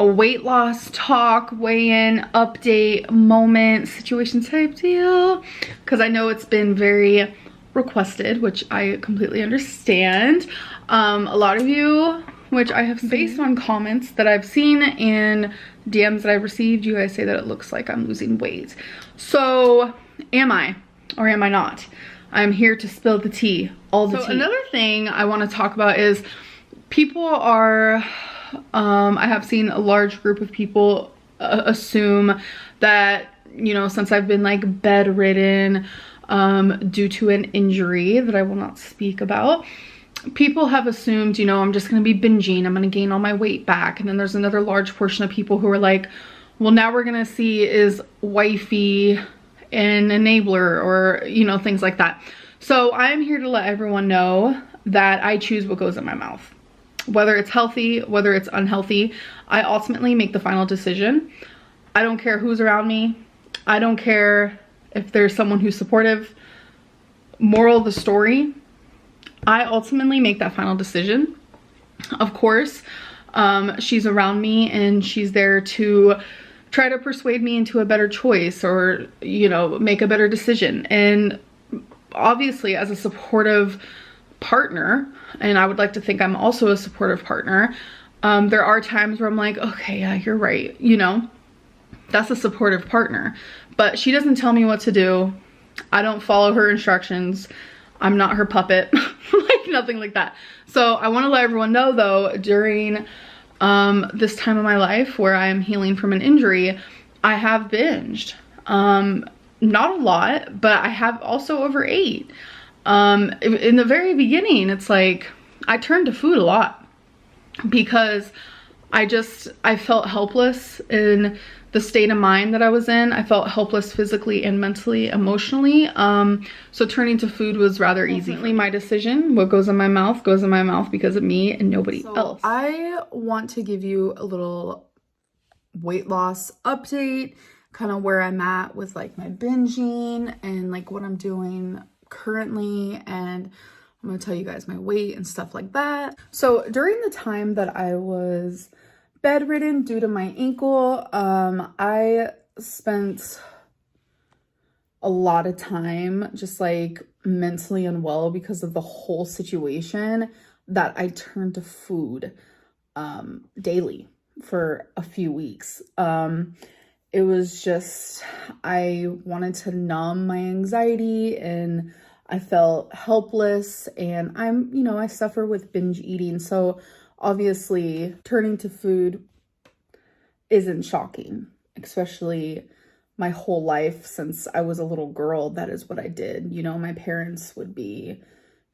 a weight loss talk, weigh-in, update, moment, situation type deal, because I know it's been very requested, which I completely understand. A lot of you, which I have based on comments that I've seen and DMs that I've received, you guys say that it looks like I'm losing weight. So am I, or am I not? I'm here to spill the tea, all the tea. Another thing I want to talk about is people are, I have seen a large group of people assume that, you know, since I've been like bedridden due to an injury that I will not speak about, people have assumed, you know, I'm just going to be binging, I'm going to gain all my weight back. And then there's another large portion of people who are like, well, now we're going to see is wifey an enabler, or, you know, things like that. So I'm here to let everyone know that I choose what goes in my mouth. Whether it's healthy, whether it's unhealthy, I ultimately make the final decision. I don't care who's around me. I don't care if there's someone who's supportive. Moral of the story, I ultimately make that final decision. Of course, she's around me and she's there to try to persuade me into a better choice, or, you know, make a better decision. And obviously, as a supportive partner, and I would like to think I'm also a supportive partner, there are times where I'm like, okay, yeah, you're right, you know, that's a supportive partner. But she doesn't tell me what to do. I don't follow her instructions. I'm not her puppet. Like, nothing like that. So I want to let everyone know, though, during this time of my life where I am healing from an injury, I have binged. Not a lot, but I have also overate. In the very beginning, it's like I turned to food a lot because I felt helpless in the state of mind that I was in. I felt helpless physically and mentally, emotionally. So turning to food was rather easy. My decision, what goes in my mouth because of me and nobody else. I want to give you a little weight loss update, kind of where I'm at with like my binging and like what I'm doing currently, and I'm gonna tell you guys my weight and stuff like that. So during the time that I was bedridden due to my ankle, I spent a lot of time just like mentally unwell because of the whole situation, that I turned to food daily for a few weeks. It was just, I wanted to numb my anxiety and I felt helpless, and I suffer with binge eating. So obviously turning to food isn't shocking, especially my whole life since I was a little girl. That is what I did. You know, my parents would be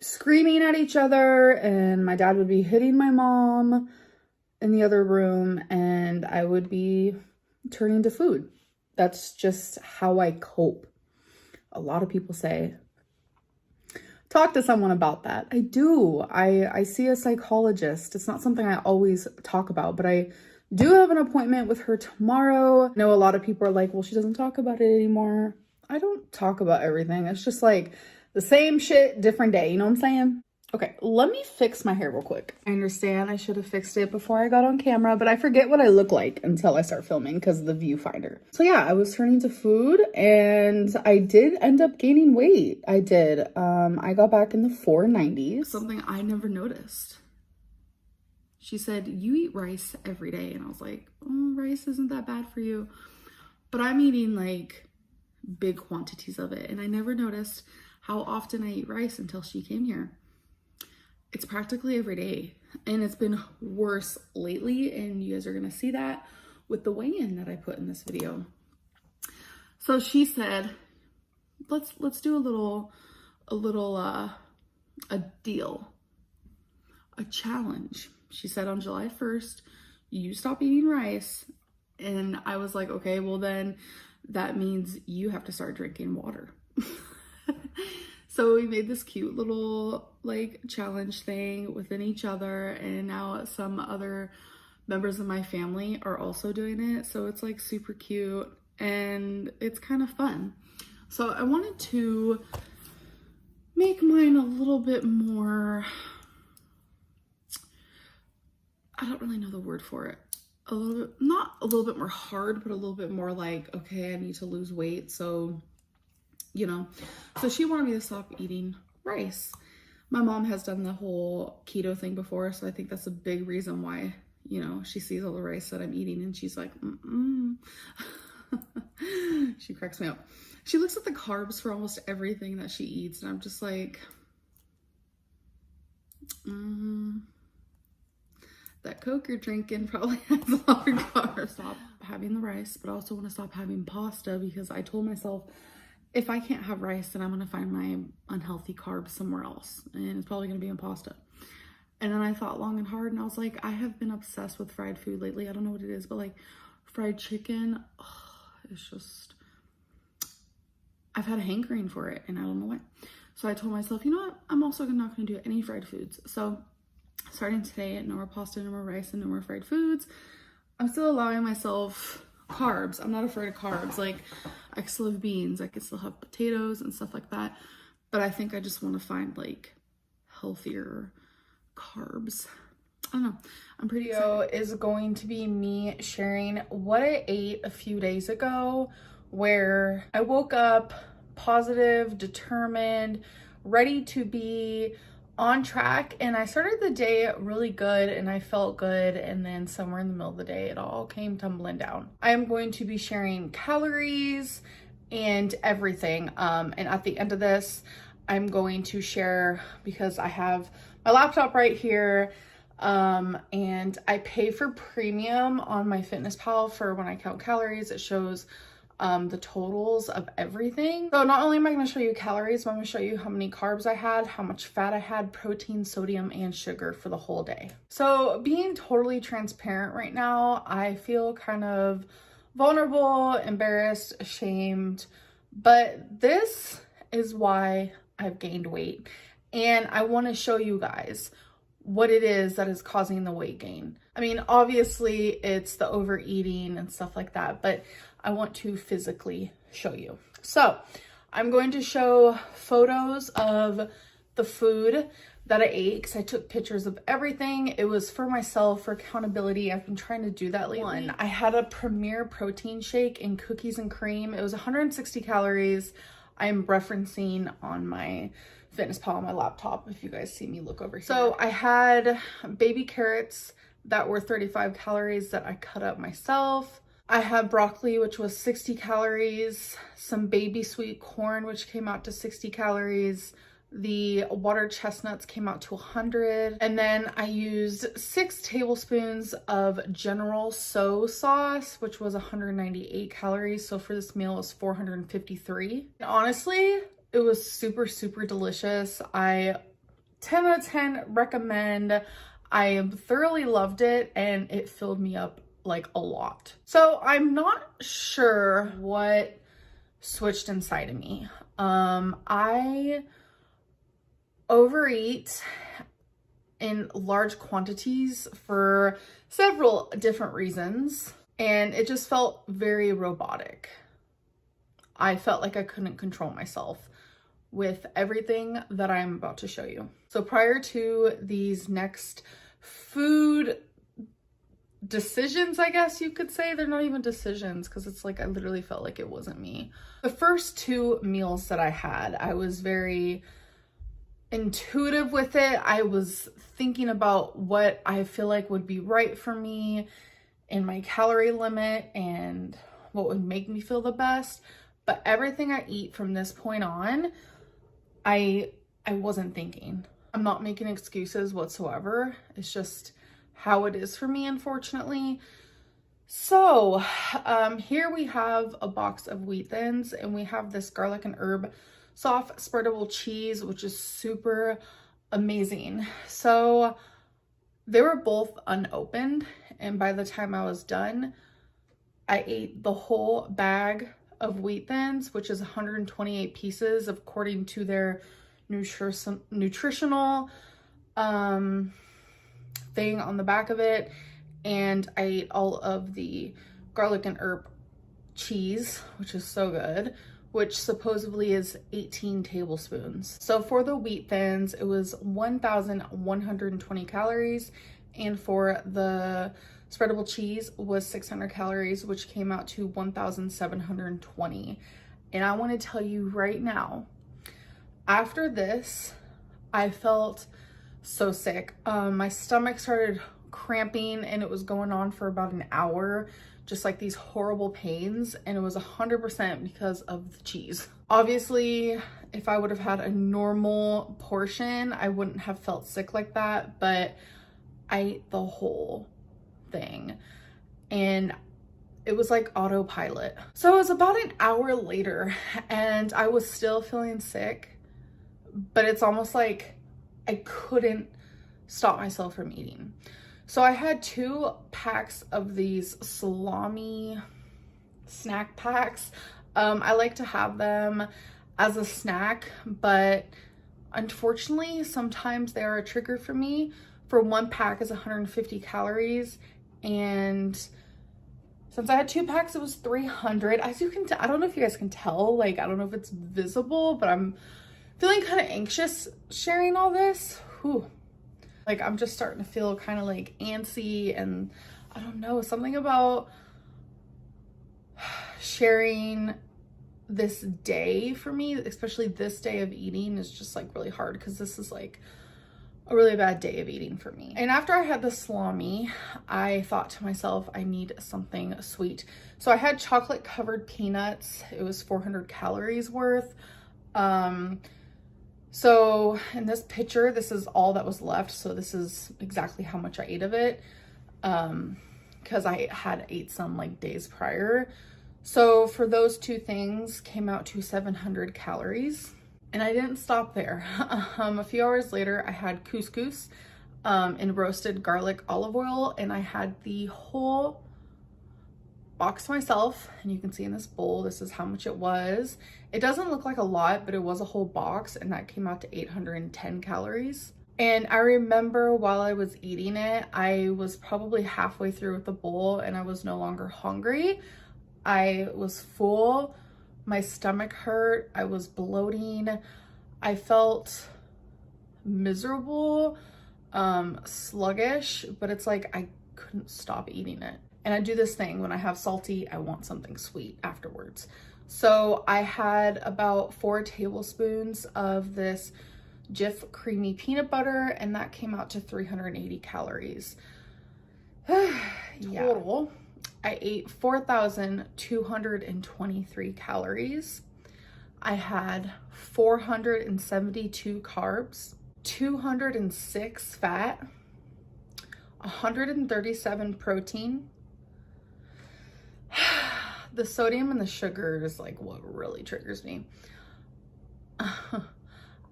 screaming at each other and my dad would be hitting my mom in the other room, and I would be turning to food. That's just how I cope. A lot of people say, talk to someone about that. I do. I see a psychologist. It's not something I always talk about, but I do have an appointment with her tomorrow. I know a lot of people are like, well, she doesn't talk about it anymore. I don't talk about everything. It's just like the same shit, different day. You know what I'm saying? Okay, let me fix my hair real quick. I understand I should have fixed it before I got on camera, but I forget what I look like until I start filming because of the viewfinder. So yeah, I was turning to food and I did end up gaining weight. I did. I got back in the 490s. Something I never noticed. She said, you eat rice every day. And I was like, oh, rice isn't that bad for you. But I'm eating like big quantities of it. And I never noticed how often I eat rice until she came here. It's practically every day, and it's been worse lately, and you guys are gonna see that with the weigh-in that I put in this video. So she said, let's do a deal, a challenge. She said on July 1st, you stop eating rice. And I was like, okay, well then that means you have to start drinking water. So we made this cute little like challenge thing within each other, and now some other members of my family are also doing it. So it's like super cute and it's kind of fun. So I wanted to make mine a little bit more, I don't really know the word for it, a little bit, not a little bit more hard, but a little bit more like, okay, I need to lose weight. So, you know, so she wanted me to stop eating rice. My mom has done the whole keto thing before, so I think that's a big reason why, you know, she sees all the rice that I'm eating and she's like, She cracks me up. She looks at the carbs for almost everything that she eats, and I'm just like, that Coke you're drinking probably has a lot of carbs. Stop having the rice, but I also want to stop having pasta because I told myself if I can't have rice, then I'm going to find my unhealthy carbs somewhere else, and it's probably going to be in pasta. And then I thought long and hard, and I was like, I have been obsessed with fried food lately. I don't know what it is, but like fried chicken, it's just, I've had a hankering for it, and I don't know why. So I told myself, you know what? I'm also not going to do any fried foods. So starting today, no more pasta, no more rice, and no more fried foods. I'm still allowing myself carbs. I'm not afraid of carbs. Like, I can still have beans, I can still have potatoes and stuff like that. But I think I just want to find like healthier carbs. I don't know. I'm pretty excited. Is going to be me sharing what I ate a few days ago, where I woke up positive, determined, ready to be on track, and I started the day really good and I felt good, and then somewhere in the middle of the day it all came tumbling down. I am going to be sharing calories and everything, and at the end of this I'm going to share, because I have my laptop right here, and I pay for premium on my FitnessPal for when I count calories. It shows the totals of everything. So not only am I going to show you calories, but I'm going to show you how many carbs I had, how much fat I had, protein, sodium, and sugar for the whole day. So being totally transparent right now, I feel kind of vulnerable, embarrassed, ashamed, but this is why I've gained weight. And I want to show you guys what it is that is causing the weight gain. I mean, obviously it's the overeating and stuff like that, but I want to physically show you. So I'm going to show photos of the food that I ate, because I took pictures of everything. It was for myself, for accountability. I've been trying to do that lately. I had a Premier protein shake and cookies and cream. It was 160 calories. I'm referencing on my FitnessPal on my laptop, if you guys see me look over here. So I had baby carrots that were 35 calories that I cut up myself. I had broccoli, which was 60 calories, some baby sweet corn, which came out to 60 calories. The water chestnuts came out to 100. And then I used 6 tablespoons of General Tso sauce, which was 198 calories. So for this meal, it was 453. And honestly, it was super, super delicious. I 10 out of 10 recommend. I thoroughly loved it, and it filled me up like a lot. So I'm not sure what switched inside of me. I overeat in large quantities for several different reasons, and it just felt very robotic. I felt like I couldn't control myself with everything that I'm about to show you. So prior to these next food decisions, I guess you could say, they're not even decisions, because it's like I literally felt like it wasn't me. The first 2 meals that I had, I was very intuitive with it. I was thinking about what I feel like would be right for me in my calorie limit and what would make me feel the best. But everything I eat from this point on, I wasn't thinking. I'm not making excuses whatsoever. It's just how it is for me, unfortunately. So here we have a box of wheat thins, and we have this garlic and herb soft spreadable cheese, which is super amazing. So they were both unopened, and by the time I was done, I ate the whole bag of wheat thins, which is 128 pieces according to their nutritional thing on the back of it. And I ate all of the garlic and herb cheese, which is so good, which supposedly is 18 tablespoons. So for the wheat thins, it was 1,120 calories. And for the spreadable cheese was 600 calories, which came out to 1,720. And I want to tell you right now, after this, I felt so sick. My stomach started cramping and it was going on for about an hour, just like these horrible pains, and it was 100% because of the cheese. Obviously, if I would have had a normal portion, I wouldn't have felt sick like that, but I ate the whole thing and it was like autopilot. So it was about an hour later and I was still feeling sick, but it's almost like I couldn't stop myself from eating. So I had 2 packs of these salami snack packs. I like to have them as a snack, but unfortunately, sometimes they are a trigger for me. For 1 pack is 150 calories, and since I had 2 packs, it was 300. As you can I don't know if you guys can tell, like, I don't know if it's visible, but I'm feeling kind of anxious sharing all this. Whew. Like, I'm just starting to feel kind of like antsy, and I don't know, something about sharing this day for me, especially this day of eating, is just like really hard because this is like a really bad day of eating for me. And after I had the salami, I thought to myself, I need something sweet. So I had chocolate covered peanuts. It was 400 calories worth. So in this picture, this is all that was left. So this is exactly how much I ate of it, because I had ate some like days prior. So for those 2 things came out to 700 calories. And I didn't stop there. A few hours later, I had couscous in roasted garlic olive oil, and I had the whole box myself. And you can see in this bowl, this is how much it was. It doesn't look like a lot, but it was a whole box, and that came out to 810 calories. And I remember while I was eating it, I was probably halfway through with the bowl and I was no longer hungry. I was full. My stomach hurt. I was bloating. I felt miserable, sluggish, but it's like I couldn't stop eating it. And I do this thing when I have salty, I want something sweet afterwards. So I had about 4 tablespoons of this Jif creamy peanut butter, and that came out to 380 calories. Total, I ate 4,223 calories. I had 472 carbs, 206 fat, 137 protein. The sodium and the sugar is like what really triggers me.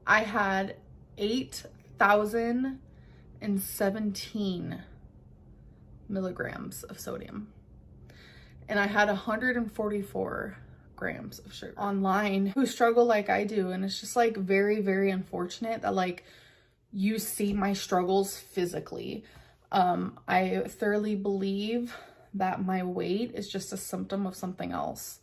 I had 8,017 milligrams of sodium. And I had 144 grams of sugar. Online who struggle like I do, and it's just like very, very unfortunate that like you see my struggles physically. I thoroughly believe that my weight is just a symptom of something else.